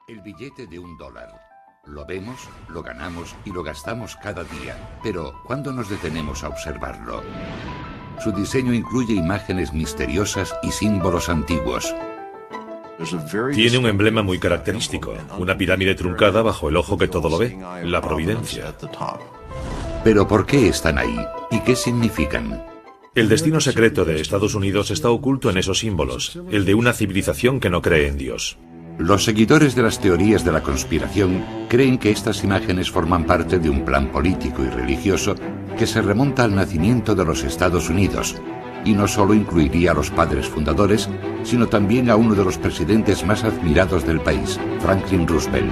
El billete de $1. Lo vemos, lo ganamos y lo gastamos cada día. Pero, ¿cuándo nos detenemos a observarlo? Su diseño incluye imágenes misteriosas y símbolos antiguos. Tiene un emblema muy característico, una pirámide truncada bajo el ojo que todo lo ve, la providencia. Pero ¿por qué están ahí? ¿Y qué significan? El destino secreto de Estados Unidos está oculto en esos símbolos, el de una civilización que no cree en Dios. Los seguidores de las teorías de la conspiración creen que estas imágenes forman parte de un plan político y religioso que se remonta al nacimiento de los Estados Unidos, y no solo incluiría a los padres fundadores, sino también a uno de los presidentes más admirados del país, Franklin Roosevelt.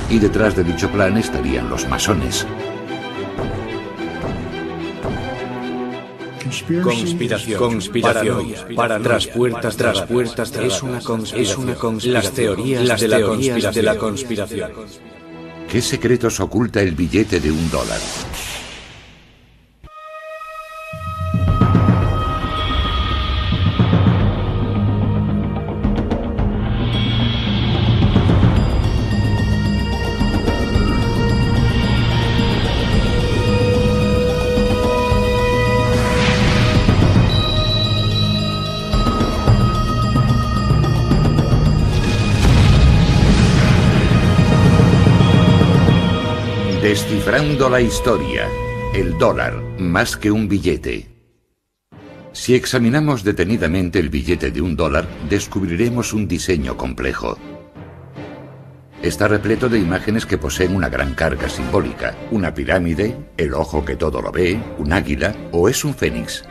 Y detrás de dicho plan estarían los masones. Conspiración, para tras puertas, es una conspiración. Las teorías de la conspiración. ¿Qué secretos oculta el billete de $1? Descifrando la historia, el dólar más que un billete. Si examinamos detenidamente el billete de $1, descubriremos un diseño complejo. Está repleto de imágenes que poseen una gran carga simbólica, una pirámide, el ojo que todo lo ve, un águila o es un fénix.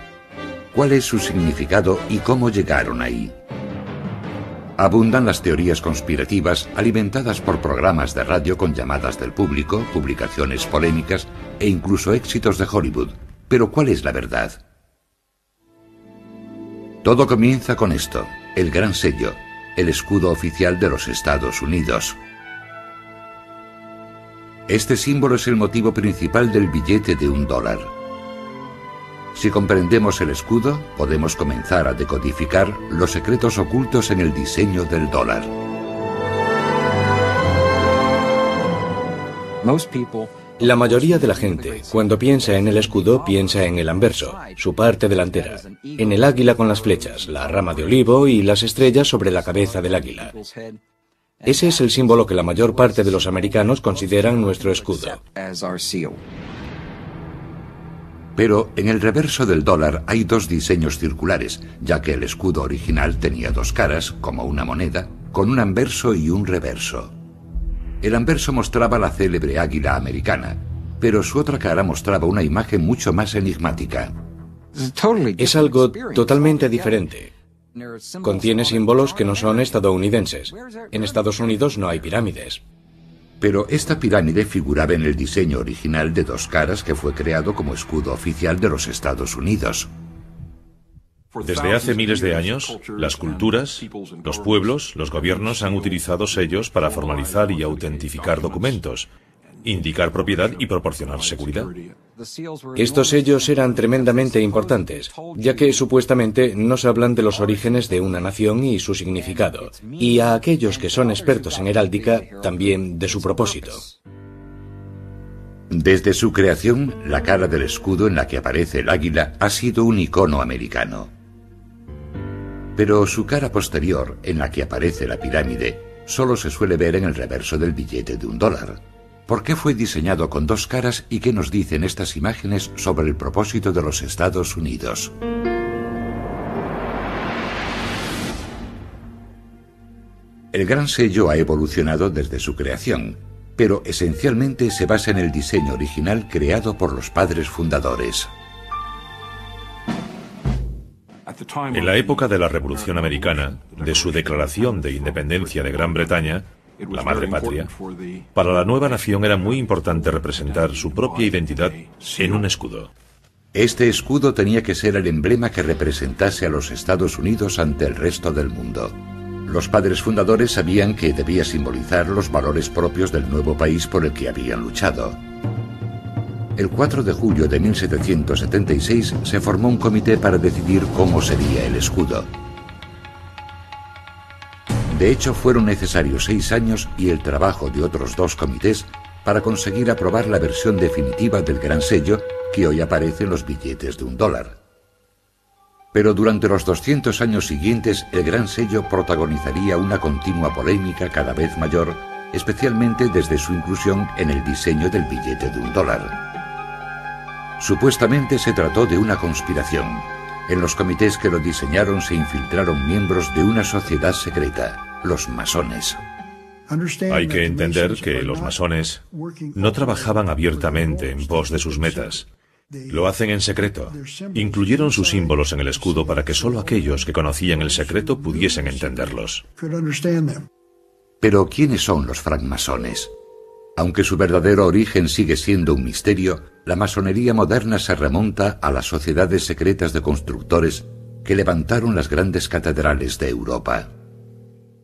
¿Cuál es su significado y cómo llegaron ahí? Abundan las teorías conspirativas alimentadas por programas de radio con llamadas del público, publicaciones polémicas e incluso éxitos de Hollywood. Pero ¿cuál es la verdad? Todo comienza con esto, el gran sello, el escudo oficial de los Estados Unidos. Este símbolo es el motivo principal del billete de $1. Si comprendemos el escudo, podemos comenzar a decodificar los secretos ocultos en el diseño del dólar. La mayoría de la gente, cuando piensa en el escudo, piensa en el anverso, su parte delantera, en el águila con las flechas, la rama de olivo y las estrellas sobre la cabeza del águila. Ese es el símbolo que la mayor parte de los americanos consideran nuestro escudo. Pero en el reverso del dólar hay dos diseños circulares, ya que el escudo original tenía dos caras, como una moneda, con un anverso y un reverso. El anverso mostraba la célebre águila americana, pero su otra cara mostraba una imagen mucho más enigmática. Es algo totalmente diferente. Contiene símbolos que no son estadounidenses. En Estados Unidos no hay pirámides. Pero esta pirámide figuraba en el diseño original de dos caras que fue creado como escudo oficial de los Estados Unidos. Desde hace miles de años, las culturas, los pueblos, los gobiernos han utilizado sellos para formalizar y autentificar documentos, indicar propiedad y proporcionar seguridad. Estos sellos eran tremendamente importantes, ya que supuestamente nos hablan de los orígenes de una nación y su significado, y a aquellos que son expertos en heráldica, también de su propósito. Desde su creación, la cara del escudo en la que aparece el águila ha sido un icono americano. Pero su cara posterior, en la que aparece la pirámide, solo se suele ver en el reverso del billete de $1. ¿Por qué fue diseñado con dos caras y qué nos dicen estas imágenes sobre el propósito de los Estados Unidos? El gran sello ha evolucionado desde su creación, pero esencialmente se basa en el diseño original creado por los padres fundadores. En la época de la Revolución Americana, de su declaración de independencia de Gran Bretaña, la madre patria, para la nueva nación era muy importante representar su propia identidad en un escudo. Este escudo tenía que ser el emblema que representase a los Estados Unidos ante el resto del mundo. Los padres fundadores sabían que debía simbolizar los valores propios del nuevo país por el que habían luchado. El 4 de julio de 1776 se formó un comité para decidir cómo sería el escudo. De hecho, fueron necesarios 6 años y el trabajo de otros 2 comités para conseguir aprobar la versión definitiva del Gran Sello que hoy aparece en los billetes de $1. Pero durante los 200 años siguientes, el Gran Sello protagonizaría una continua polémica cada vez mayor, especialmente desde su inclusión en el diseño del billete de $1. Supuestamente se trató de una conspiración. En los comités que lo diseñaron se infiltraron miembros de una sociedad secreta, los masones. Hay que entender que los masones no trabajaban abiertamente en pos de sus metas. Lo hacen en secreto. Incluyeron sus símbolos en el escudo para que solo aquellos que conocían el secreto pudiesen entenderlos. Pero ¿quiénes son los francmasones? Aunque su verdadero origen sigue siendo un misterio, la masonería moderna se remonta a las sociedades secretas de constructores que levantaron las grandes catedrales de Europa.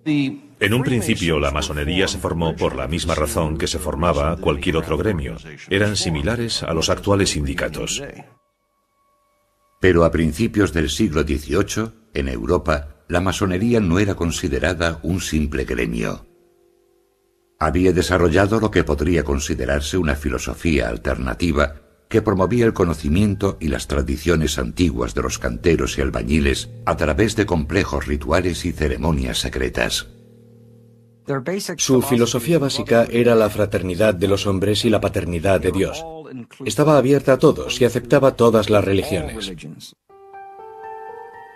En un principio, la masonería se formó por la misma razón que se formaba cualquier otro gremio. Eran similares a los actuales sindicatos. Pero a principios del siglo XVIII, en Europa, la masonería no era considerada un simple gremio. Había desarrollado lo que podría considerarse una filosofía alternativa que promovía el conocimiento y las tradiciones antiguas de los canteros y albañiles a través de complejos rituales y ceremonias secretas. Su filosofía básica era la fraternidad de los hombres y la paternidad de Dios. Estaba abierta a todos y aceptaba todas las religiones.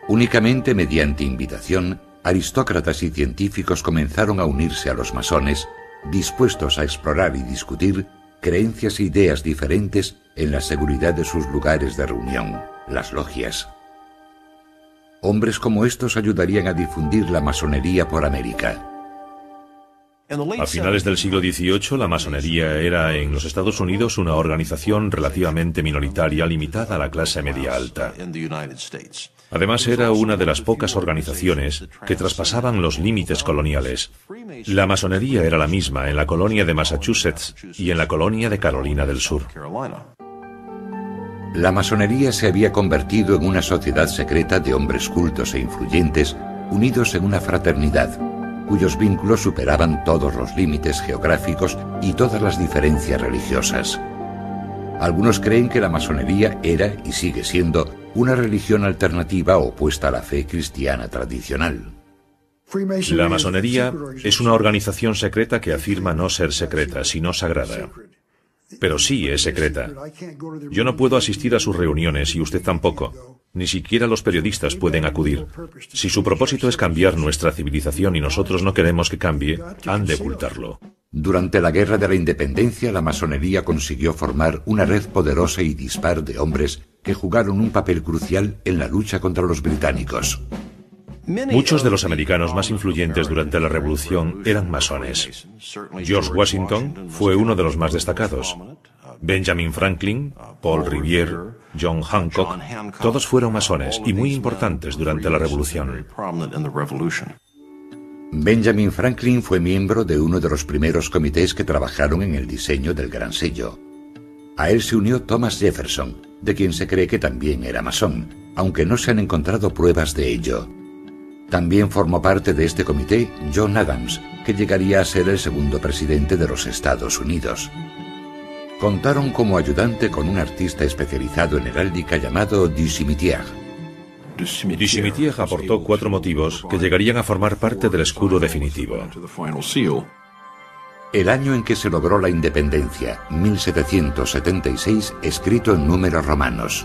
Únicamente mediante invitación, aristócratas y científicos comenzaron a unirse a los masones, dispuestos a explorar y discutir creencias e ideas diferentes en la seguridad de sus lugares de reunión, las logias. Hombres como estos ayudarían a difundir la masonería por América. A finales del siglo XVIII, la masonería era en los Estados Unidos una organización relativamente minoritaria limitada a la clase media alta. Además, era una de las pocas organizaciones que traspasaban los límites coloniales. La masonería era la misma en la colonia de Massachusetts y en la colonia de Carolina del Sur. La masonería se había convertido en una sociedad secreta de hombres cultos e influyentes, unidos en una fraternidad, cuyos vínculos superaban todos los límites geográficos y todas las diferencias religiosas. Algunos creen que la masonería era y sigue siendo una religión alternativa opuesta a la fe cristiana tradicional. La masonería es una organización secreta que afirma no ser secreta, sino sagrada. Pero sí es secreta. Yo no puedo asistir a sus reuniones y usted tampoco. Ni siquiera los periodistas pueden acudir. Si su propósito es cambiar nuestra civilización y nosotros no queremos que cambie, han de ocultarlo. Durante la Guerra de la Independencia, la masonería consiguió formar una red poderosa y dispar de hombres que jugaron un papel crucial en la lucha contra los británicos. Muchos de los americanos más influyentes durante la Revolución eran masones. George Washington fue uno de los más destacados. Benjamin Franklin, Paul Revere, John Hancock, todos fueron masones y muy importantes durante la Revolución. Benjamin Franklin fue miembro de uno de los primeros comités que trabajaron en el diseño del Gran Sello. A él se unió Thomas Jefferson, de quien se cree que también era masón, aunque no se han encontrado pruebas de ello. También formó parte de este comité John Adams, que llegaría a ser el segundo presidente de los Estados Unidos. Contaron como ayudante con un artista especializado en heráldica llamado Du Cimetière. Du Cimetière aportó 4 motivos que llegarían a formar parte del escudo definitivo. El año en que se logró la independencia, 1776, escrito en números romanos.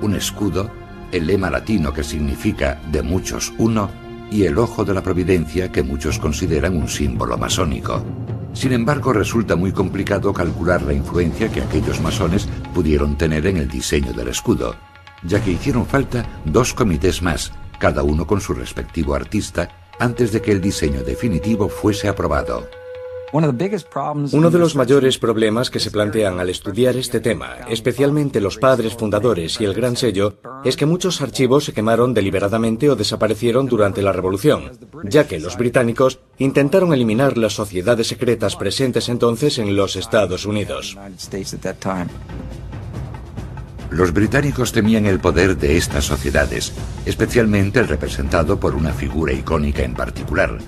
Un escudo, el lema latino que significa de muchos uno, y el ojo de la providencia que muchos consideran un símbolo masónico. Sin embargo, resulta muy complicado calcular la influencia que aquellos masones pudieron tener en el diseño del escudo, ya que hicieron falta 2 comités más, cada uno con su respectivo artista, antes de que el diseño definitivo fuese aprobado. Uno de los mayores problemas que se plantean al estudiar este tema, especialmente los padres fundadores y el Gran Sello, es que muchos archivos se quemaron deliberadamente o desaparecieron durante la Revolución, ya que los británicos intentaron eliminar las sociedades secretas presentes entonces en los Estados Unidos. Los británicos temían el poder de estas sociedades, especialmente el representado por una figura icónica en particular,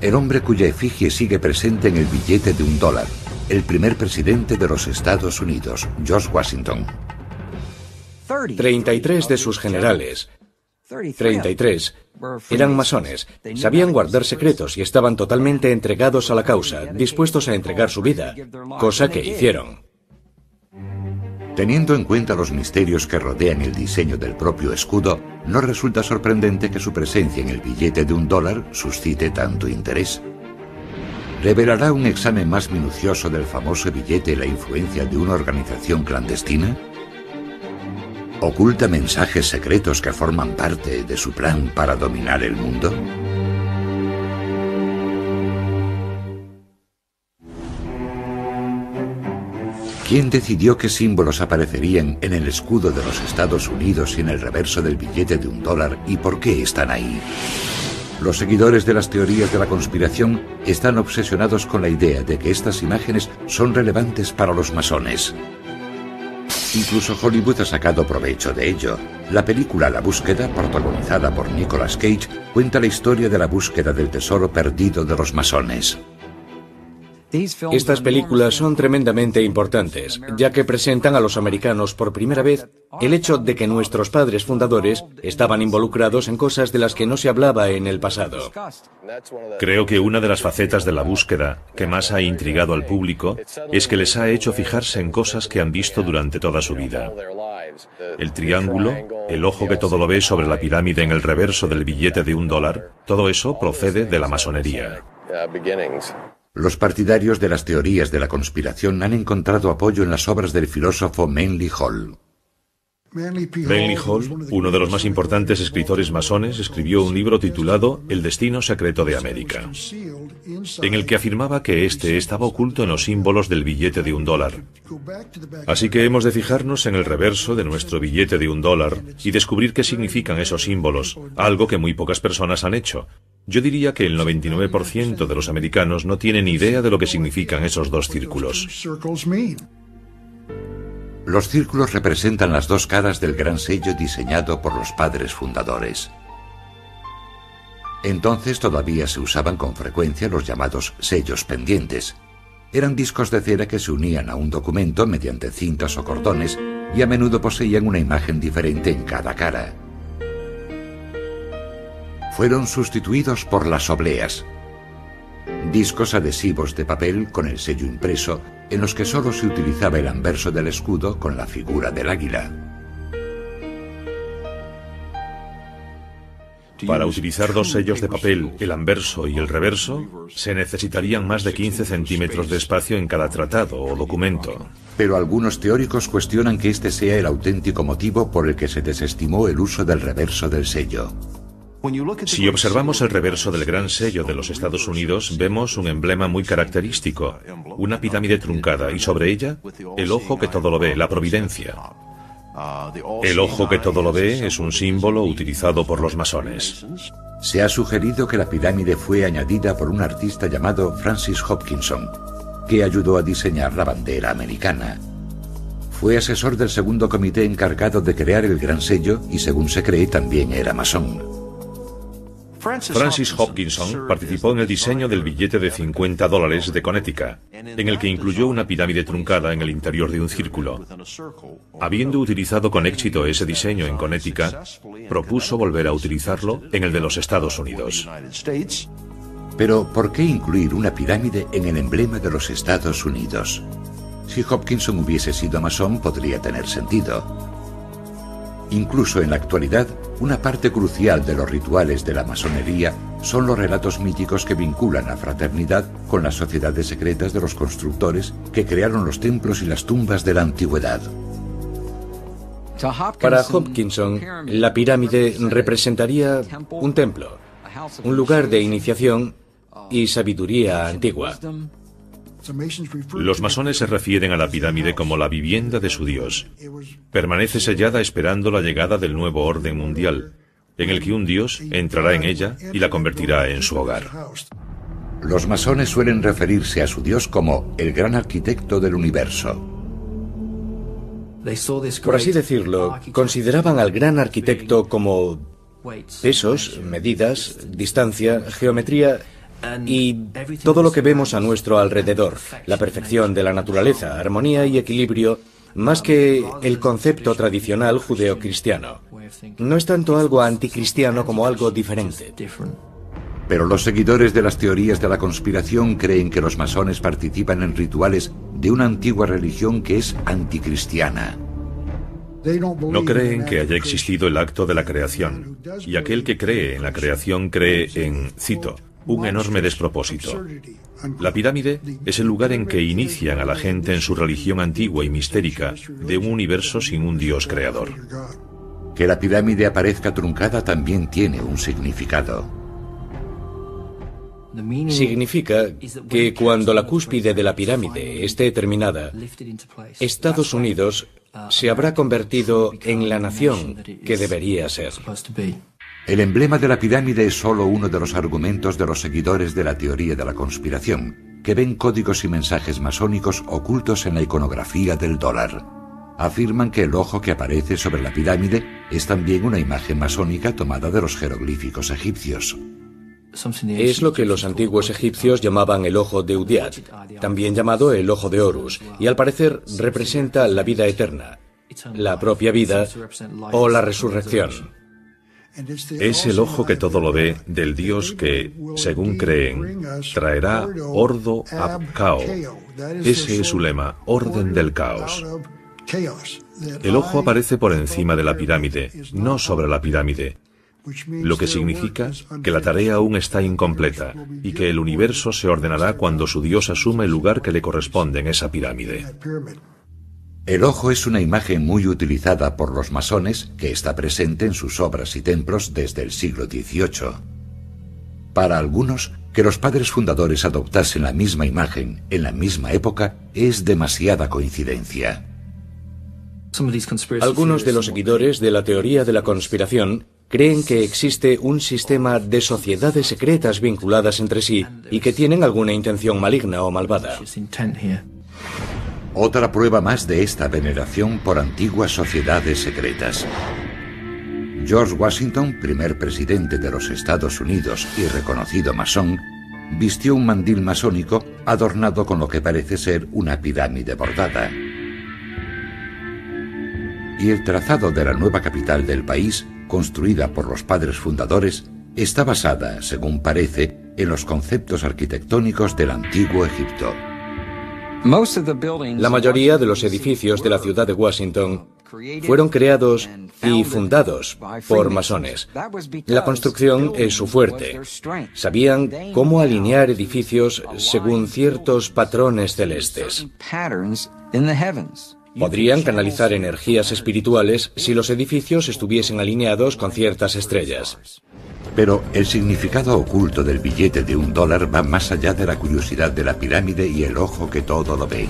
el hombre cuya efigie sigue presente en el billete de $1, el primer presidente de los Estados Unidos, George Washington. 33 de sus generales, 33, eran masones, sabían guardar secretos y estaban totalmente entregados a la causa, dispuestos a entregar su vida, cosa que hicieron. Teniendo en cuenta los misterios que rodean el diseño del propio escudo, no resulta sorprendente que su presencia en el billete de $1 suscite tanto interés. ¿Revelará un examen más minucioso del famoso billete la influencia de una organización clandestina? ¿Oculta mensajes secretos que forman parte de su plan para dominar el mundo? ¿Quién decidió qué símbolos aparecerían en el escudo de los Estados Unidos y en el reverso del billete de $1 y por qué están ahí? Los seguidores de las teorías de la conspiración están obsesionados con la idea de que estas imágenes son relevantes para los masones. Incluso Hollywood ha sacado provecho de ello. La película La Búsqueda, protagonizada por Nicolas Cage, cuenta la historia de la búsqueda del tesoro perdido de los masones. Estas películas son tremendamente importantes, ya que presentan a los americanos por primera vez el hecho de que nuestros padres fundadores estaban involucrados en cosas de las que no se hablaba en el pasado. Creo que una de las facetas de La Búsqueda que más ha intrigado al público es que les ha hecho fijarse en cosas que han visto durante toda su vida. El triángulo, el ojo que todo lo ve sobre la pirámide en el reverso del billete de $1, todo eso procede de la masonería. Los partidarios de las teorías de la conspiración han encontrado apoyo en las obras del filósofo Manly Hall. Manly Hall, uno de los más importantes escritores masones, escribió un libro titulado El destino secreto de América, en el que afirmaba que este estaba oculto en los símbolos del billete de $1. Así que hemos de fijarnos en el reverso de nuestro billete de $1 y descubrir qué significan esos símbolos, algo que muy pocas personas han hecho. Yo diría que el 99% de los americanos no tienen idea de lo que significan esos dos círculos. Los círculos representan las dos caras del gran sello diseñado por los padres fundadores. Entonces todavía se usaban con frecuencia los llamados sellos pendientes. Eran discos de cera que se unían a un documento mediante cintas o cordones y a menudo poseían una imagen diferente en cada cara. Fueron sustituidos por las obleas, discos adhesivos de papel con el sello impreso en los que solo se utilizaba el anverso del escudo con la figura del águila. Para utilizar dos sellos de papel, el anverso y el reverso, se necesitarían más de 15 centímetros de espacio en cada tratado o documento. Pero algunos teóricos cuestionan que este sea el auténtico motivo por el que se desestimó el uso del reverso del sello. Si observamos el reverso del gran sello de los Estados Unidos, vemos un emblema muy característico, una pirámide truncada y sobre ella el ojo que todo lo ve, la providencia. El ojo que todo lo ve es un símbolo utilizado por los masones. Se ha sugerido que la pirámide fue añadida por un artista llamado Francis Hopkinson, que ayudó a diseñar la bandera americana. Fue asesor del segundo comité encargado de crear el gran sello y, según se cree, también era masón. Francis Hopkinson participó en el diseño del billete de $50 de Connecticut, en el que incluyó una pirámide truncada en el interior de un círculo. Habiendo utilizado con éxito ese diseño en Connecticut, propuso volver a utilizarlo en el de los Estados Unidos. Pero, ¿por qué incluir una pirámide en el emblema de los Estados Unidos? Si Hopkinson hubiese sido masón, podría tener sentido. Incluso en la actualidad, una parte crucial de los rituales de la masonería son los relatos míticos que vinculan la fraternidad con las sociedades secretas de los constructores que crearon los templos y las tumbas de la antigüedad. Para Hopkinson, la pirámide representaría un templo, un lugar de iniciación y sabiduría antigua. Los masones se refieren a la pirámide como la vivienda de su Dios. Permanece sellada esperando la llegada del nuevo orden mundial, en el que un Dios entrará en ella y la convertirá en su hogar. Los masones suelen referirse a su Dios como el gran arquitecto del universo. Por así decirlo, consideraban al gran arquitecto como pesos, medidas, distancia, geometría Y todo lo que vemos a nuestro alrededor, la perfección de la naturaleza, armonía y equilibrio, más que el concepto tradicional judeocristiano. No es tanto algo anticristiano como algo diferente. Pero los seguidores de las teorías de la conspiración creen que los masones participan en rituales de una antigua religión que es anticristiana. No creen que haya existido el acto de la creación, y aquel que cree en la creación cree en, cito, un enorme despropósito. La pirámide es el lugar en que inician a la gente en su religión antigua y mistérica de un universo sin un Dios creador. Que la pirámide aparezca truncada también tiene un significado. Significa que cuando la cúspide de la pirámide esté terminada, Estados Unidos se habrá convertido en la nación que debería ser. El emblema de la pirámide es solo uno de los argumentos de los seguidores de la teoría de la conspiración, que ven códigos y mensajes masónicos ocultos en la iconografía del dólar. Afirman que el ojo que aparece sobre la pirámide es también una imagen masónica tomada de los jeroglíficos egipcios. Es lo que los antiguos egipcios llamaban el ojo de Udiat, también llamado el ojo de Horus, y al parecer representa la vida eterna, la propia vida o la resurrección. Es el ojo que todo lo ve del Dios que, según creen, traerá ordo ab cao. Ese es su lema, orden del caos. El ojo aparece por encima de la pirámide, no sobre la pirámide, lo que significa que la tarea aún está incompleta y que el universo se ordenará cuando su Dios asuma el lugar que le corresponde en esa pirámide. El ojo es una imagen muy utilizada por los masones que está presente en sus obras y templos desde el siglo XVIII. Para algunos, que los padres fundadores adoptasen la misma imagen en la misma época es demasiada coincidencia. Algunos de los seguidores de la teoría de la conspiración creen que existe un sistema de sociedades secretas vinculadas entre sí y que tienen alguna intención maligna o malvada. Otra prueba más de esta veneración por antiguas sociedades secretas. George Washington, primer presidente de los Estados Unidos y reconocido masón, vistió un mandil masónico adornado con lo que parece ser una pirámide bordada. Y el trazado de la nueva capital del país, construida por los padres fundadores, está basada, según parece, en los conceptos arquitectónicos del antiguo Egipto. La mayoría de los edificios de la ciudad de Washington fueron creados y fundados por masones. La construcción es su fuerte. Sabían cómo alinear edificios según ciertos patrones celestes. Podrían canalizar energías espirituales si los edificios estuviesen alineados con ciertas estrellas. Pero el significado oculto del billete de $1 va más allá de la curiosidad de la pirámide y el ojo que todo lo ve.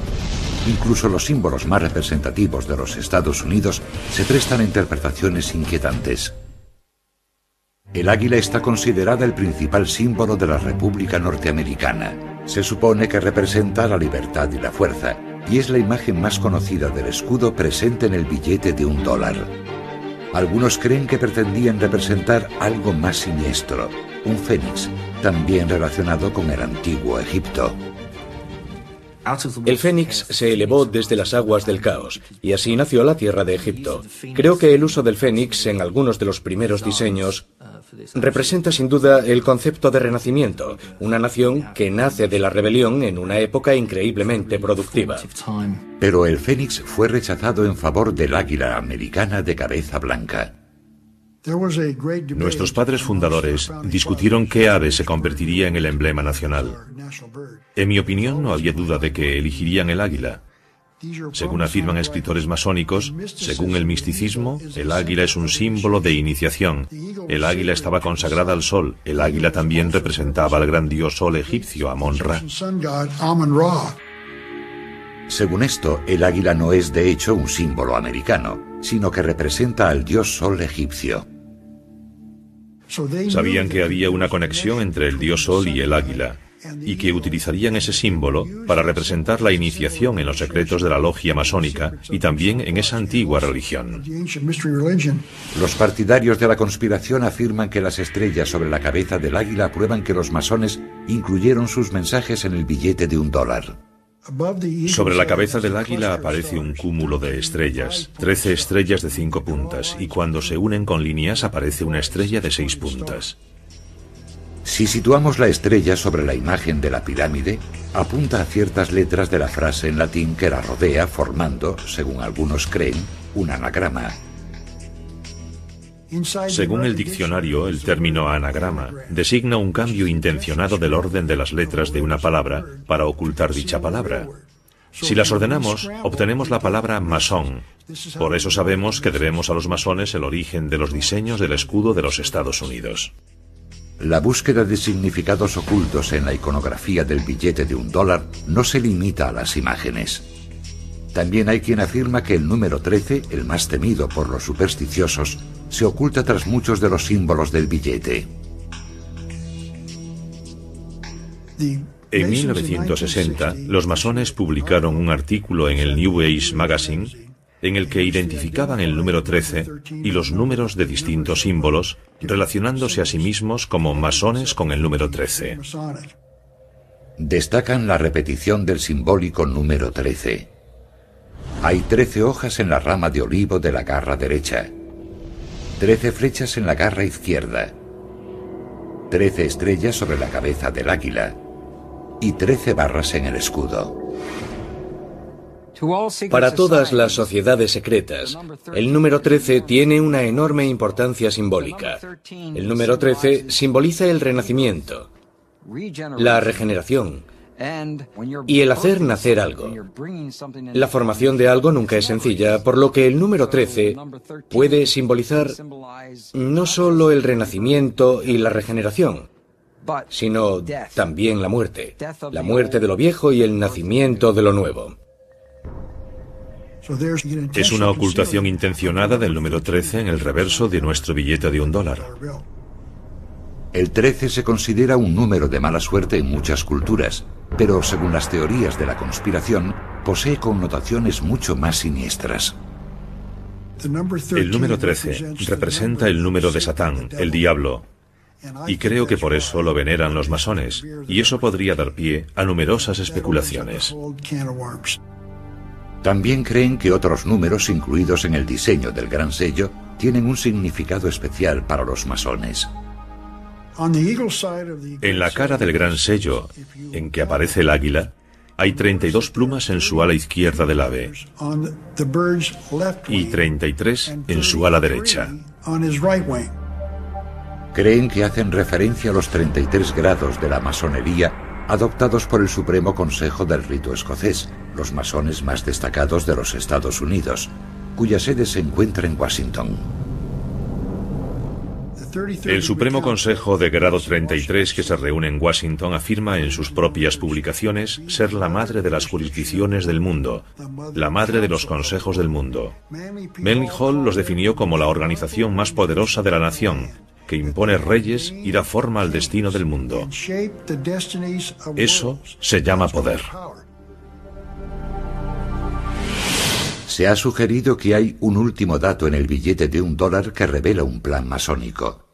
Incluso los símbolos más representativos de los Estados Unidos se prestan a interpretaciones inquietantes. El águila está considerada el principal símbolo de la República Norteamericana. Se supone que representa la libertad y la fuerza, y es la imagen más conocida del escudo presente en el billete de $1. Algunos creen que pretendían representar algo más siniestro, un fénix, también relacionado con el antiguo Egipto. El fénix se elevó desde las aguas del caos, y así nació la tierra de Egipto. Creo que el uso del fénix en algunos de los primeros diseños representa sin duda el concepto de renacimiento, una nación que nace de la rebelión en una época increíblemente productiva. Pero el fénix fue rechazado en favor del águila americana de cabeza blanca. Nuestros padres fundadores discutieron qué ave se convertiría en el emblema nacional. En mi opinión, no había duda de que elegirían el águila. Según afirman escritores masónicos, según el misticismo, el águila es un símbolo de iniciación. El águila estaba consagrada al sol. El águila también representaba al gran dios sol egipcio, Amon-Ra. Según esto, el águila no es de hecho un símbolo americano, sino que representa al dios sol egipcio. Sabían que había una conexión entre el dios sol y el águila. y que utilizarían ese símbolo para representar la iniciación en los secretos de la logia masónica y también en esa antigua religión. Los partidarios de la conspiración afirman que las estrellas sobre la cabeza del águila prueban que los masones incluyeron sus mensajes en el billete de $1. Sobre la cabeza del águila aparece un cúmulo de estrellas, 13 estrellas de 5 puntas, y cuando se unen con líneas aparece una estrella de 6 puntas. Si situamos la estrella sobre la imagen de la pirámide, apunta a ciertas letras de la frase en latín que la rodea, formando, según algunos creen, un anagrama. Según el diccionario, el término anagrama designa un cambio intencionado del orden de las letras de una palabra para ocultar dicha palabra. Si las ordenamos, obtenemos la palabra masón. Por eso sabemos que debemos a los masones el origen de los diseños del escudo de los Estados Unidos. La búsqueda de significados ocultos en la iconografía del billete de $1 no se limita a las imágenes. También hay quien afirma que el número 13, el más temido por los supersticiosos, se oculta tras muchos de los símbolos del billete. En 1960, los masones publicaron un artículo en el New Age Magazine en el que identificaban el número 13 y los números de distintos símbolos, relacionándose a sí mismos como masones con el número 13. Destacan la repetición del simbólico número 13. Hay 13 hojas en la rama de olivo de la garra derecha, 13 flechas en la garra izquierda, 13 estrellas sobre la cabeza del águila y 13 barras en el escudo. Para todas las sociedades secretas, el número 13 tiene una enorme importancia simbólica. El número 13 simboliza el renacimiento, la regeneración y el hacer nacer algo. La formación de algo nunca es sencilla, por lo que el número 13 puede simbolizar no solo el renacimiento y la regeneración, sino también la muerte de lo viejo y el nacimiento de lo nuevo. Es una ocultación intencionada del número 13 en el reverso de nuestro billete de $1. El 13 se considera un número de mala suerte en muchas culturas, pero según las teorías de la conspiración, posee connotaciones mucho más siniestras. El número 13 representa el número de Satán, el diablo, y creo que por eso lo veneran los masones, y eso podría dar pie a numerosas especulaciones. También creen que otros números incluidos en el diseño del gran sello tienen un significado especial para los masones. En la cara del gran sello, en que aparece el águila, hay 32 plumas en su ala izquierda del ave y 33 en su ala derecha. Creen que hacen referencia a los 33 grados de la masonería adoptados por el Supremo Consejo del Rito Escocés, los masones más destacados de los Estados Unidos, cuya sede se encuentra en Washington. El Supremo Consejo de Grado 33 que se reúne en Washington afirma en sus propias publicaciones ser la madre de las jurisdicciones del mundo, la madre de los consejos del mundo. Manly Hall los definió como la organización más poderosa de la nación, que impone reyes y da forma al destino del mundo. Eso se llama poder. Se ha sugerido que hay un último dato en el billete de $1 que revela un plan masónico.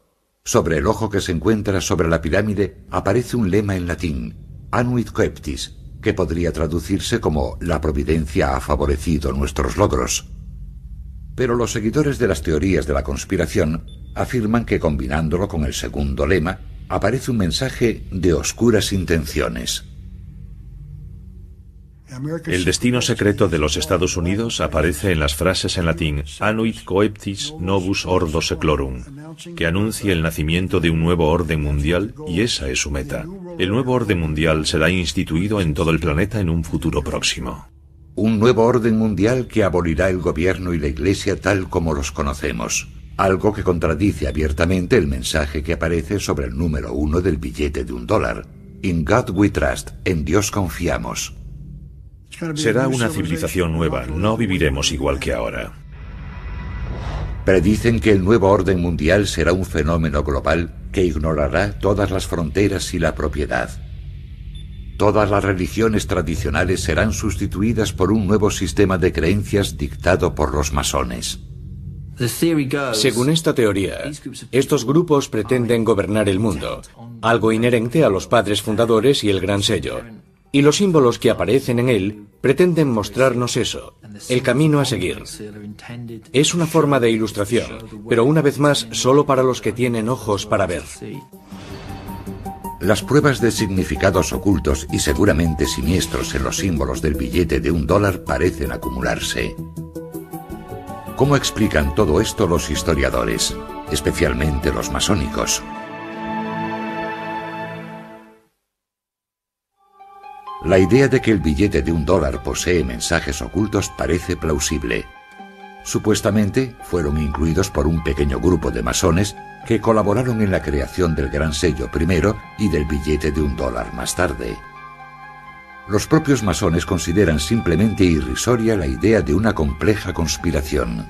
Sobre el ojo que se encuentra sobre la pirámide aparece un lema en latín, Anuit Coeptis, que podría traducirse como la providencia ha favorecido nuestros logros. Pero los seguidores de las teorías de la conspiración afirman que combinándolo con el segundo lema aparece un mensaje de oscuras intenciones. El destino secreto de los Estados Unidos aparece en las frases en latín Anuit Coeptis Novus Ordo Seclorum, que anuncia el nacimiento de un nuevo orden mundial, y esa es su meta. El nuevo orden mundial será instituido en todo el planeta en un futuro próximo. Un nuevo orden mundial que abolirá el gobierno y la Iglesia tal como los conocemos, algo que contradice abiertamente el mensaje que aparece sobre el número 1 del billete de $1. In God we trust, en Dios confiamos. Será una civilización nueva, no viviremos igual que ahora. Predicen que el nuevo orden mundial será un fenómeno global que ignorará todas las fronteras y la propiedad. Todas las religiones tradicionales serán sustituidas por un nuevo sistema de creencias dictado por los masones. Según esta teoría, estos grupos pretenden gobernar el mundo, algo inherente a los padres fundadores y el Gran Sello. Y los símbolos que aparecen en él pretenden mostrarnos eso, el camino a seguir. Es una forma de ilustración, pero una vez más solo para los que tienen ojos para ver. Las pruebas de significados ocultos y seguramente siniestros en los símbolos del billete de $1 parecen acumularse. ¿Cómo explican todo esto los historiadores, especialmente los masónicos? La idea de que el billete de $1 posee mensajes ocultos parece plausible. Supuestamente fueron incluidos por un pequeño grupo de masones que colaboraron en la creación del Gran Sello primero y del billete de $1 más tarde. Los propios masones consideran simplemente irrisoria la idea de una compleja conspiración.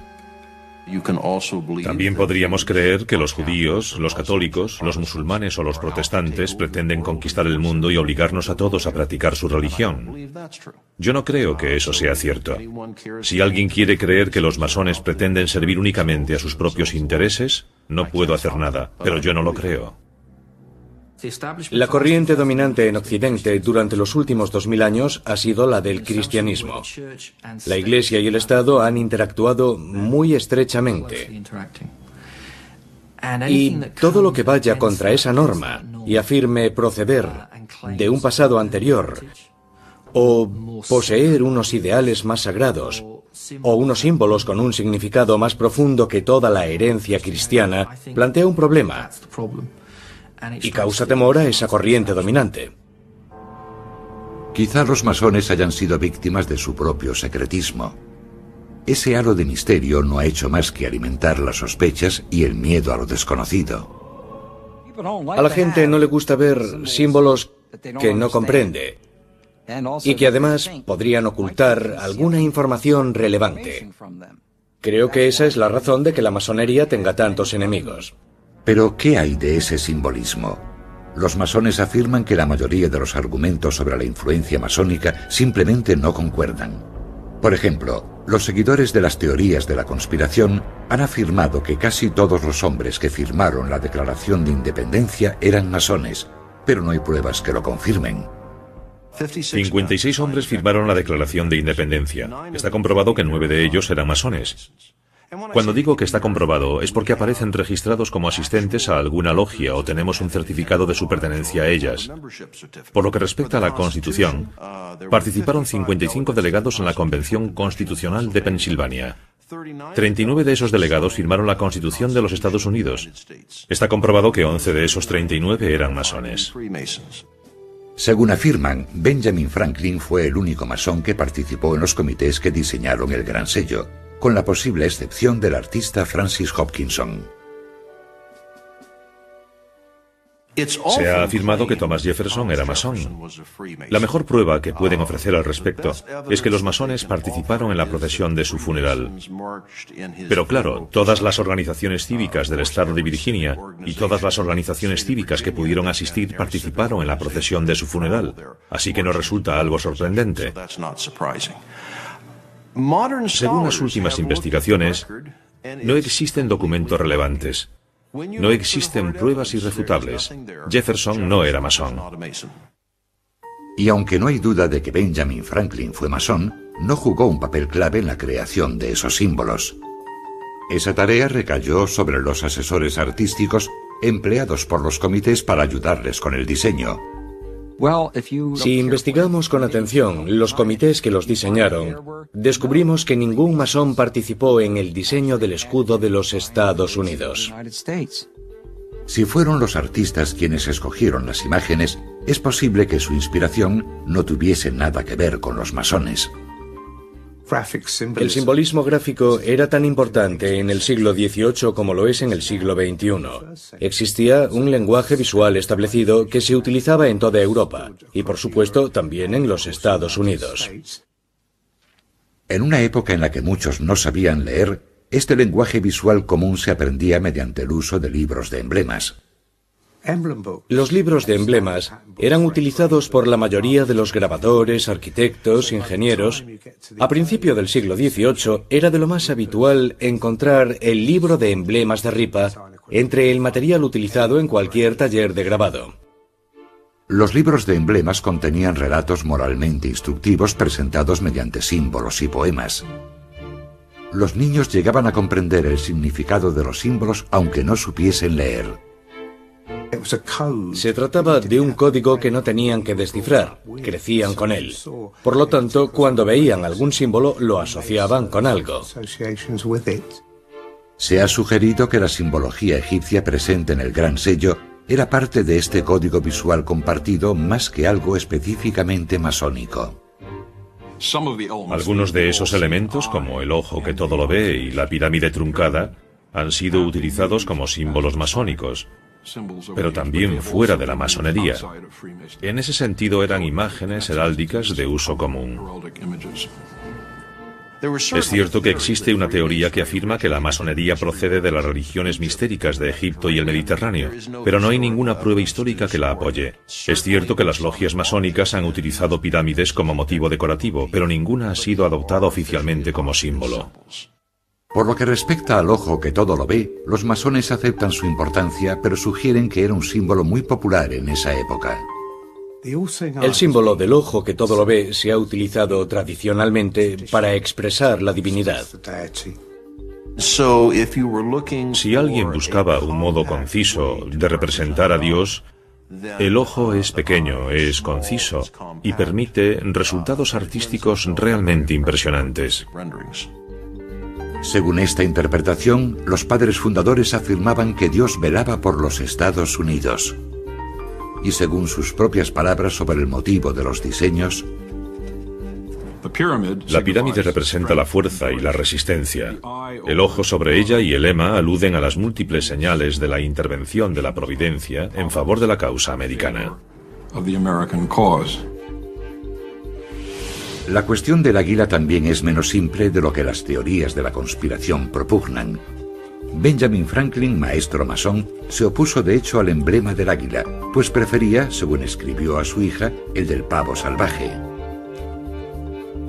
También podríamos creer que los judíos, los católicos, los musulmanes o los protestantes pretenden conquistar el mundo y obligarnos a todos a practicar su religión. Yo no creo que eso sea cierto. Si alguien quiere creer que los masones pretenden servir únicamente a sus propios intereses, no puedo hacer nada, pero yo no lo creo. La corriente dominante en Occidente durante los últimos 2000 años ha sido la del cristianismo. La Iglesia y el Estado han interactuado muy estrechamente. Y todo lo que vaya contra esa norma y afirme proceder de un pasado anterior, o poseer unos ideales más sagrados, o unos símbolos con un significado más profundo que toda la herencia cristiana, plantea un problema y causa temor a esa corriente dominante. Quizá los masones hayan sido víctimas de su propio secretismo. Ese halo de misterio no ha hecho más que alimentar las sospechas y el miedo a lo desconocido. A la gente no le gusta ver símbolos que no comprende y que además podrían ocultar alguna información relevante. Creo que esa es la razón de que la masonería tenga tantos enemigos. Pero, ¿qué hay de ese simbolismo? Los masones afirman que la mayoría de los argumentos sobre la influencia masónica simplemente no concuerdan. Por ejemplo, los seguidores de las teorías de la conspiración han afirmado que casi todos los hombres que firmaron la Declaración de Independencia eran masones, pero no hay pruebas que lo confirmen. 56 hombres firmaron la Declaración de Independencia. Está comprobado que 9 de ellos eran masones. Cuando digo que está comprobado, es porque aparecen registrados como asistentes a alguna logia o tenemos un certificado de su pertenencia a ellas. Por lo que respecta a la Constitución, participaron 55 delegados en la Convención Constitucional de Pensilvania. 39 de esos delegados firmaron la Constitución de los Estados Unidos. Está comprobado que 11 de esos 39 eran masones. Según afirman, Benjamin Franklin fue el único masón que participó en los comités que diseñaron el Gran Sello, con la posible excepción del artista Francis Hopkinson. Se ha afirmado que Thomas Jefferson era masón. La mejor prueba que pueden ofrecer al respecto es que los masones participaron en la procesión de su funeral. Pero claro, todas las organizaciones cívicas del estado de Virginia y todas las organizaciones cívicas que pudieron asistir participaron en la procesión de su funeral, así que no resulta algo sorprendente. Según las últimas investigaciones, no existen documentos relevantes. No existen pruebas irrefutables. Jefferson no era masón. Y aunque no hay duda de que Benjamin Franklin fue masón, no jugó un papel clave en la creación de esos símbolos. Esa tarea recayó sobre los asesores artísticos empleados por los comités para ayudarles con el diseño. Si investigamos con atención los comités que los diseñaron, descubrimos que ningún masón participó en el diseño del escudo de los Estados Unidos. Si fueron los artistas quienes escogieron las imágenes, es posible que su inspiración no tuviese nada que ver con los masones. El simbolismo gráfico era tan importante en el siglo XVIII como lo es en el siglo XXI. Existía un lenguaje visual establecido que se utilizaba en toda Europa y, por supuesto, también en los Estados Unidos. En una época en la que muchos no sabían leer, este lenguaje visual común se aprendía mediante el uso de libros de emblemas. Los libros de emblemas eran utilizados por la mayoría de los grabadores, arquitectos, ingenieros. A principio del siglo XVIII era de lo más habitual encontrar el libro de emblemas de ripa entre el material utilizado en cualquier taller de grabado. Los libros de emblemas contenían relatos moralmente instructivos presentados mediante símbolos y poemas. Los niños llegaban a comprender el significado de los símbolos aunque no supiesen leer. Se trataba de un código que no tenían que descifrar, crecían con él. Por lo tanto, cuando veían algún símbolo, lo asociaban con algo. Se ha sugerido que la simbología egipcia presente en el Gran Sello era parte de este código visual compartido más que algo específicamente masónico. Algunos de esos elementos, como el ojo que todo lo ve y la pirámide truncada, han sido utilizados como símbolos masónicos, pero también fuera de la masonería. En ese sentido eran imágenes heráldicas de uso común. Es cierto que existe una teoría que afirma que la masonería procede de las religiones mistéricas de Egipto y el Mediterráneo, pero no hay ninguna prueba histórica que la apoye. Es cierto que las logias masónicas han utilizado pirámides como motivo decorativo, pero ninguna ha sido adoptada oficialmente como símbolo. Por lo que respecta al ojo que todo lo ve, los masones aceptan su importancia, pero sugieren que era un símbolo muy popular en esa época. El símbolo del ojo que todo lo ve se ha utilizado tradicionalmente para expresar la divinidad. Si alguien buscaba un modo conciso de representar a Dios, el ojo es pequeño, es conciso y permite resultados artísticos realmente impresionantes. Según esta interpretación, los padres fundadores afirmaban que Dios velaba por los Estados Unidos. Y según sus propias palabras sobre el motivo de los diseños, la pirámide representa la fuerza y la resistencia. El ojo sobre ella y el lema aluden a las múltiples señales de la intervención de la providencia en favor de la causa americana. La cuestión del águila también es menos simple de lo que las teorías de la conspiración propugnan. Benjamin Franklin, maestro masón, se opuso de hecho al emblema del águila, pues prefería, según escribió a su hija, el del pavo salvaje.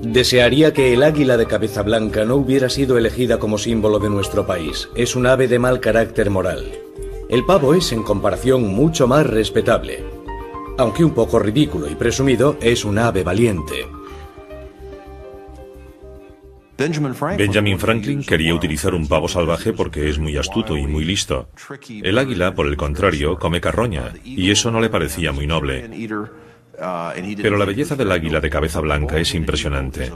Desearía que el águila de cabeza blanca no hubiera sido elegida como símbolo de nuestro país. Es un ave de mal carácter moral. El pavo es, en comparación, mucho más respetable. Aunque un poco ridículo y presumido, es un ave valiente. Benjamin Franklin quería utilizar un pavo salvaje porque es muy astuto y muy listo. El águila, por el contrario, come carroña, y eso no le parecía muy noble. Pero la belleza del águila de cabeza blanca es impresionante.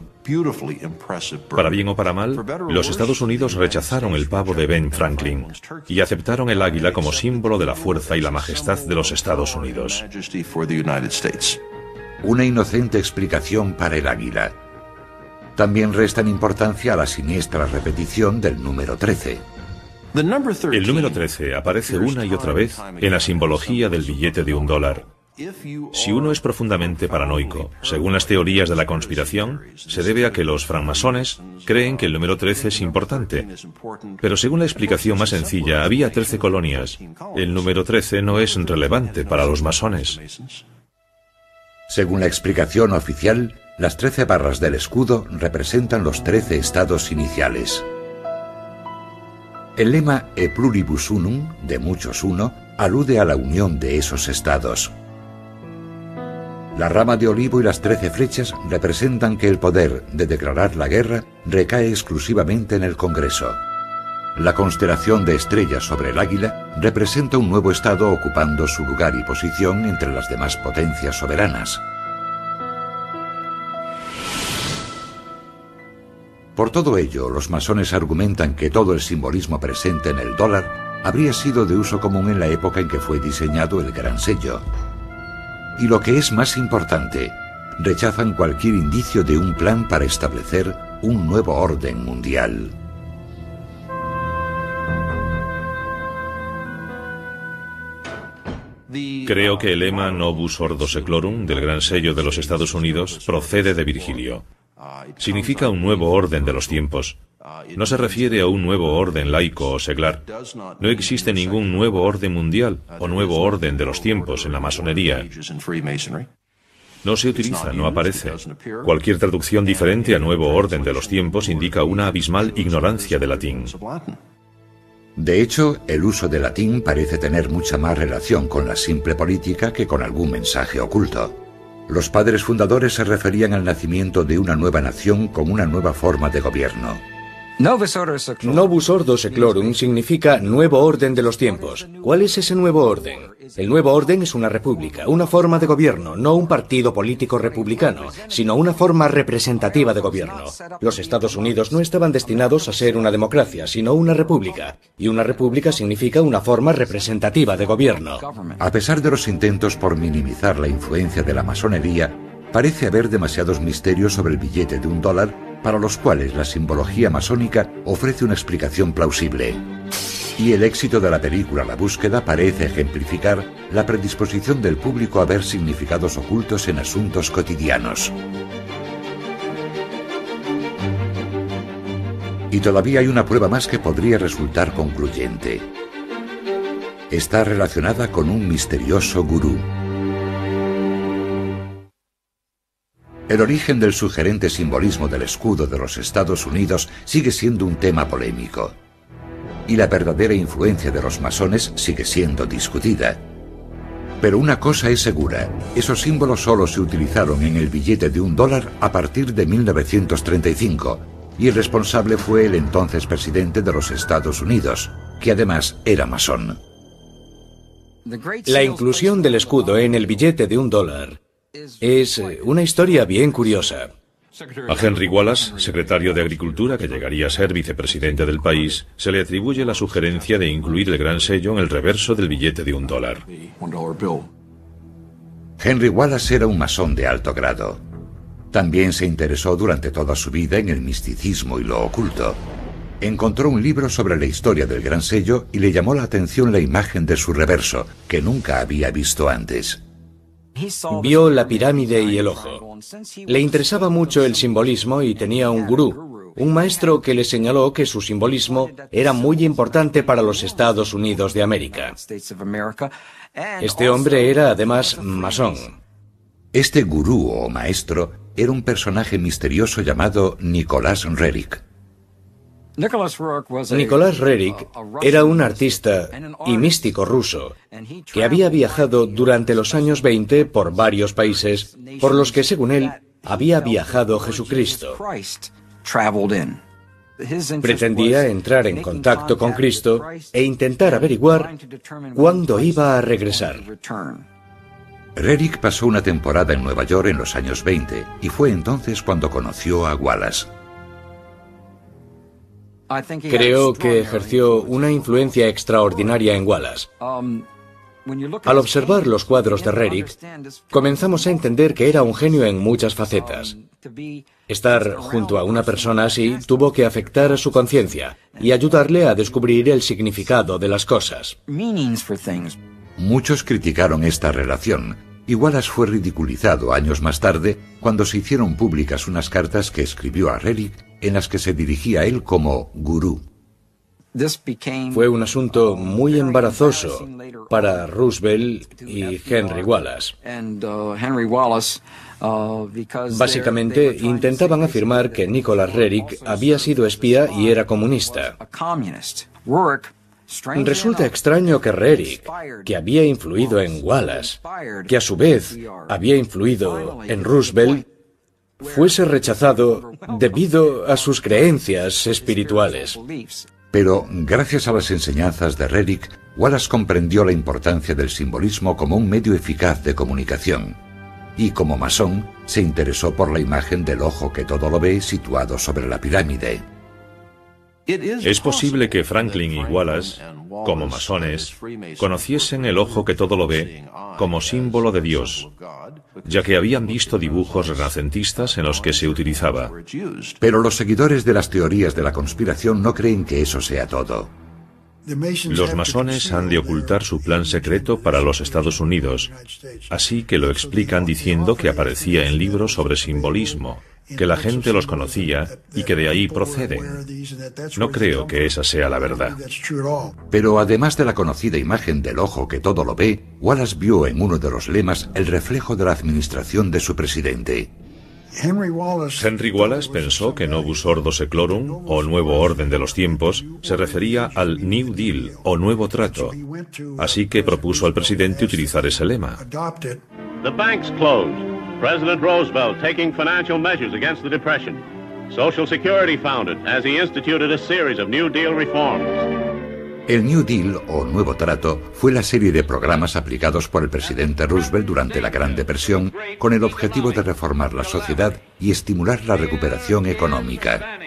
Para bien o para mal, los Estados Unidos rechazaron el pavo de Ben Franklin y aceptaron el águila como símbolo de la fuerza y la majestad de los Estados Unidos. Una inocente explicación para el águila. También restan importancia a la siniestra repetición del número 13. El número 13 aparece una y otra vez en la simbología del billete de $1. Si uno es profundamente paranoico, según las teorías de la conspiración, se debe a que los francmasones creen que el número 13 es importante. Pero según la explicación más sencilla, había 13 colonias. El número 13 no es relevante para los masones. Según la explicación oficial, las 13 barras del escudo representan los 13 estados iniciales. El lema E pluribus unum, de muchos uno, alude a la unión de esos estados. La rama de olivo y las 13 flechas representan que el poder de declarar la guerra recae exclusivamente en el Congreso. La constelación de estrellas sobre el águila representa un nuevo estado ocupando su lugar y posición entre las demás potencias soberanas. Por todo ello, los masones argumentan que todo el simbolismo presente en el dólar habría sido de uso común en la época en que fue diseñado el Gran Sello. Y lo que es más importante, rechazan cualquier indicio de un plan para establecer un nuevo orden mundial. Creo que el lema Novus Ordo Seclorum del Gran Sello de los Estados Unidos procede de Virgilio. Significa un nuevo orden de los tiempos. No se refiere a un nuevo orden laico o seglar. No existe ningún nuevo orden mundial o nuevo orden de los tiempos en la masonería. No se utiliza, no aparece. Cualquier traducción diferente a nuevo orden de los tiempos indica una abismal ignorancia del latín. De hecho, el uso del latín parece tener mucha más relación con la simple política que con algún mensaje oculto. Los padres fundadores se referían al nacimiento de una nueva nación con una nueva forma de gobierno. Novus Ordo Seclorum significa nuevo orden de los tiempos. ¿Cuál es ese nuevo orden? El nuevo orden es una república, una forma de gobierno, no un partido político republicano, sino una forma representativa de gobierno. Los Estados Unidos no estaban destinados a ser una democracia, sino una república. Y una república significa una forma representativa de gobierno. A pesar de los intentos por minimizar la influencia de la masonería, parece haber demasiados misterios sobre el billete de $1 para los cuales la simbología masónica ofrece una explicación plausible. Y el éxito de la película La Búsqueda parece ejemplificar la predisposición del público a ver significados ocultos en asuntos cotidianos. Y todavía hay una prueba más que podría resultar concluyente. Está relacionada con un misterioso gurú. El origen del sugerente simbolismo del escudo de los Estados Unidos sigue siendo un tema polémico. Y la verdadera influencia de los masones sigue siendo discutida. Pero una cosa es segura, esos símbolos solo se utilizaron en el billete de $1 a partir de 1935, y el responsable fue el entonces presidente de los Estados Unidos, que además era masón. La inclusión del escudo en el billete de $1 es una historia bien curiosa. A Henry Wallace, secretario de Agricultura que llegaría a ser vicepresidente del país, se le atribuye la sugerencia de incluir el gran sello en el reverso del billete de $1. Henry Wallace era un masón de alto grado. También se interesó durante toda su vida en el misticismo y lo oculto. Encontró un libro sobre la historia del gran sello y le llamó la atención la imagen de su reverso, que nunca había visto antes. Vio la pirámide y el ojo. Le interesaba mucho el simbolismo y tenía un gurú, un maestro que le señaló que su simbolismo era muy importante para los Estados Unidos de América. Este hombre era además masón. Este gurú o maestro era un personaje misterioso llamado Nicholas Roerich. Nicholas Roerich era un artista y místico ruso que había viajado durante los años 20 por varios países por los que, según él, había viajado Jesucristo. Pretendía entrar en contacto con Cristo e intentar averiguar cuándo iba a regresar. Roerich pasó una temporada en Nueva York en los años 20 y fue entonces cuando conoció a Wallace. Creo que ejerció una influencia extraordinaria en Wallace. Al observar los cuadros de Roerich, comenzamos a entender que era un genio en muchas facetas. Estar junto a una persona así tuvo que afectar a su conciencia y ayudarle a descubrir el significado de las cosas. Muchos criticaron esta relación, y Wallace fue ridiculizado años más tarde cuando se hicieron públicas unas cartas que escribió a Roerich en las que se dirigía a él como gurú. Fue un asunto muy embarazoso para Roosevelt y Henry Wallace. Básicamente, intentaban afirmar que Nicholas Roerich había sido espía y era comunista. Resulta extraño que Roerich, que había influido en Wallace, que a su vez había influido en Roosevelt, fuese rechazado debido a sus creencias espirituales. Pero, gracias a las enseñanzas de Roerich, Wallace comprendió la importancia del simbolismo como un medio eficaz de comunicación. Y como masón, se interesó por la imagen del ojo que todo lo ve situado sobre la pirámide. Es posible que Franklin y Wallace, como masones, conociesen el ojo que todo lo ve como símbolo de Dios, ya que habían visto dibujos renacentistas en los que se utilizaba. Pero los seguidores de las teorías de la conspiración no creen que eso sea todo. Los masones han de ocultar su plan secreto para los Estados Unidos, así que lo explican diciendo que aparecía en libros sobre simbolismo, que la gente los conocía y que de ahí proceden. No creo que esa sea la verdad. Pero además de la conocida imagen del ojo que todo lo ve, Wallace vio en uno de los lemas el reflejo de la administración de su presidente. Henry Wallace pensó que Novus Ordo Seclorum, o Nuevo Orden de los Tiempos, se refería al New Deal, o Nuevo Trato. Así que propuso al presidente utilizar ese lema. The banks closed. President Roosevelt taking financial measures against the Depression. Social Security founded as he instituted a series of New Deal reforms. El New Deal, o Nuevo Trato, fue la serie de programas aplicados por el presidente Roosevelt durante la Gran Depresión con el objetivo de reformar la sociedad y estimular la recuperación económica.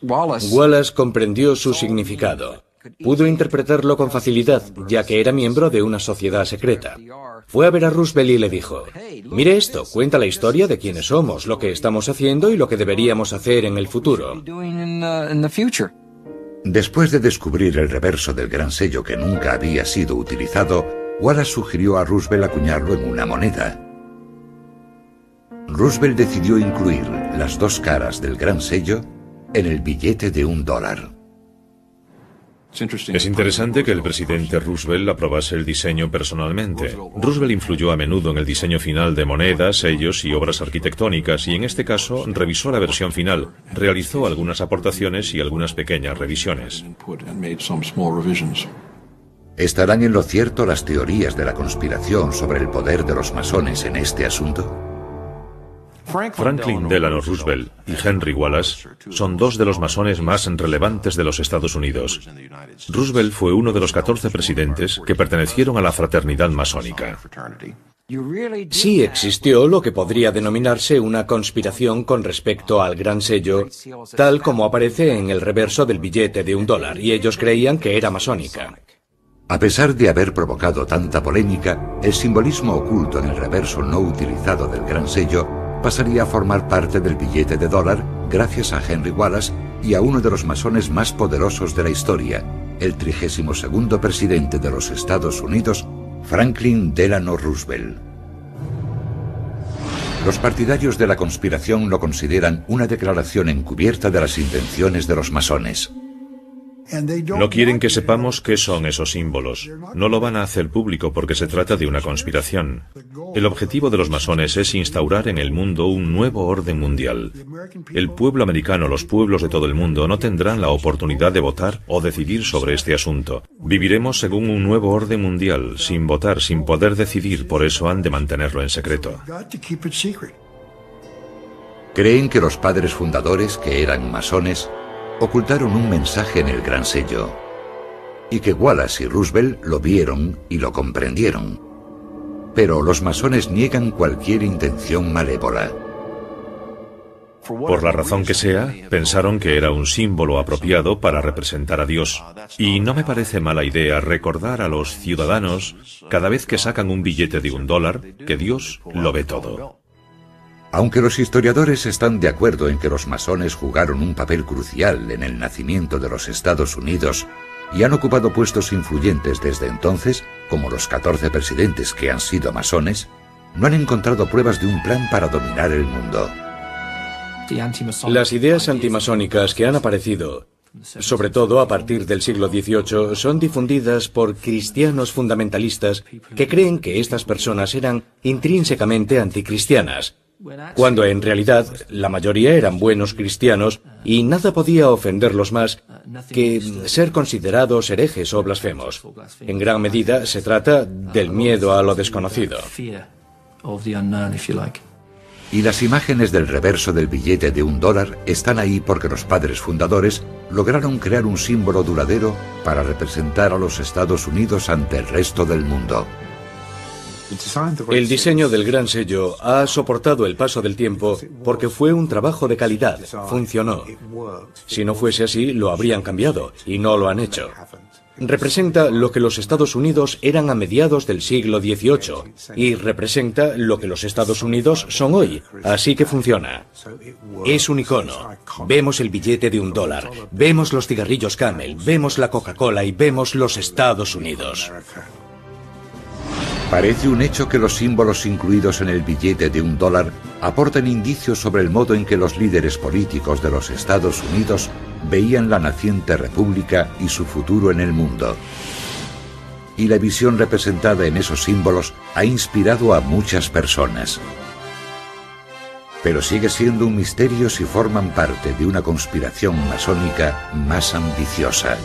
Wallace comprendió su significado. Pudo interpretarlo con facilidad, ya que era miembro de una sociedad secreta. Fue a ver a Roosevelt y le dijo: mire esto, cuenta la historia de quiénes somos, lo que estamos haciendo y lo que deberíamos hacer en el futuro. Después de descubrir el reverso del gran sello que nunca había sido utilizado, Wallace sugirió a Roosevelt acuñarlo en una moneda. Roosevelt decidió incluir las dos caras del gran sello en el billete de $1. Es interesante que el presidente Roosevelt aprobase el diseño personalmente. Roosevelt influyó a menudo en el diseño final de monedas, sellos y obras arquitectónicas, y en este caso revisó la versión final, realizó algunas aportaciones y algunas pequeñas revisiones. ¿Estarán en lo cierto las teorías de la conspiración sobre el poder de los masones en este asunto? Franklin Delano Roosevelt y Henry Wallace son dos de los masones más relevantes de los Estados Unidos. Roosevelt fue uno de los 14 presidentes que pertenecieron a la fraternidad masónica. Sí existió lo que podría denominarse una conspiración con respecto al gran sello, tal como aparece en el reverso del billete de $1, y ellos creían que era masónica. A pesar de haber provocado tanta polémica, el simbolismo oculto en el reverso no utilizado del gran sello pasaría a formar parte del billete de $1 gracias a Henry Wallace y a uno de los masones más poderosos de la historia, el 32º presidente de los Estados Unidos, Franklin Delano Roosevelt. Los partidarios de la conspiración lo consideran una declaración encubierta de las intenciones de los masones. No quieren que sepamos qué son esos símbolos. No lo van a hacer público porque se trata de una conspiración. El objetivo de los masones es instaurar en el mundo un nuevo orden mundial. El pueblo americano, los pueblos de todo el mundo, no tendrán la oportunidad de votar o decidir sobre este asunto. Viviremos según un nuevo orden mundial, sin votar, sin poder decidir, por eso han de mantenerlo en secreto. Creen que los padres fundadores, que eran masones, ocultaron un mensaje en el gran sello, y que Wallace y Roosevelt lo vieron y lo comprendieron. Pero los masones niegan cualquier intención malévola. Por la razón que sea, pensaron que era un símbolo apropiado para representar a Dios. Y no me parece mala idea recordar a los ciudadanos, cada vez que sacan un billete de $1, que Dios lo ve todo. Aunque los historiadores están de acuerdo en que los masones jugaron un papel crucial en el nacimiento de los Estados Unidos y han ocupado puestos influyentes desde entonces, como los 14 presidentes que han sido masones, no han encontrado pruebas de un plan para dominar el mundo. Las ideas antimasónicas que han aparecido, sobre todo a partir del siglo XVIII, son difundidas por cristianos fundamentalistas que creen que estas personas eran intrínsecamente anticristianas, cuando en realidad la mayoría eran buenos cristianos y nada podía ofenderlos más que ser considerados herejes o blasfemos. En gran medida se trata del miedo a lo desconocido. Y las imágenes del reverso del billete de $1 están ahí porque los padres fundadores lograron crear un símbolo duradero para representar a los Estados Unidos ante el resto del mundo. El diseño del gran sello ha soportado el paso del tiempo porque fue un trabajo de calidad, funcionó. Si no fuese así, lo habrían cambiado, y no lo han hecho. Representa lo que los Estados Unidos eran a mediados del siglo XVIII, y representa lo que los Estados Unidos son hoy, así que funciona. Es un icono. Vemos el billete de $1, vemos los cigarrillos Camel, vemos la Coca-Cola y vemos los Estados Unidos. Parece un hecho que los símbolos incluidos en el billete de $1 aportan indicios sobre el modo en que los líderes políticos de los Estados Unidos veían la naciente república y su futuro en el mundo. Y la visión representada en esos símbolos ha inspirado a muchas personas. Pero sigue siendo un misterio si forman parte de una conspiración masónica más ambiciosa.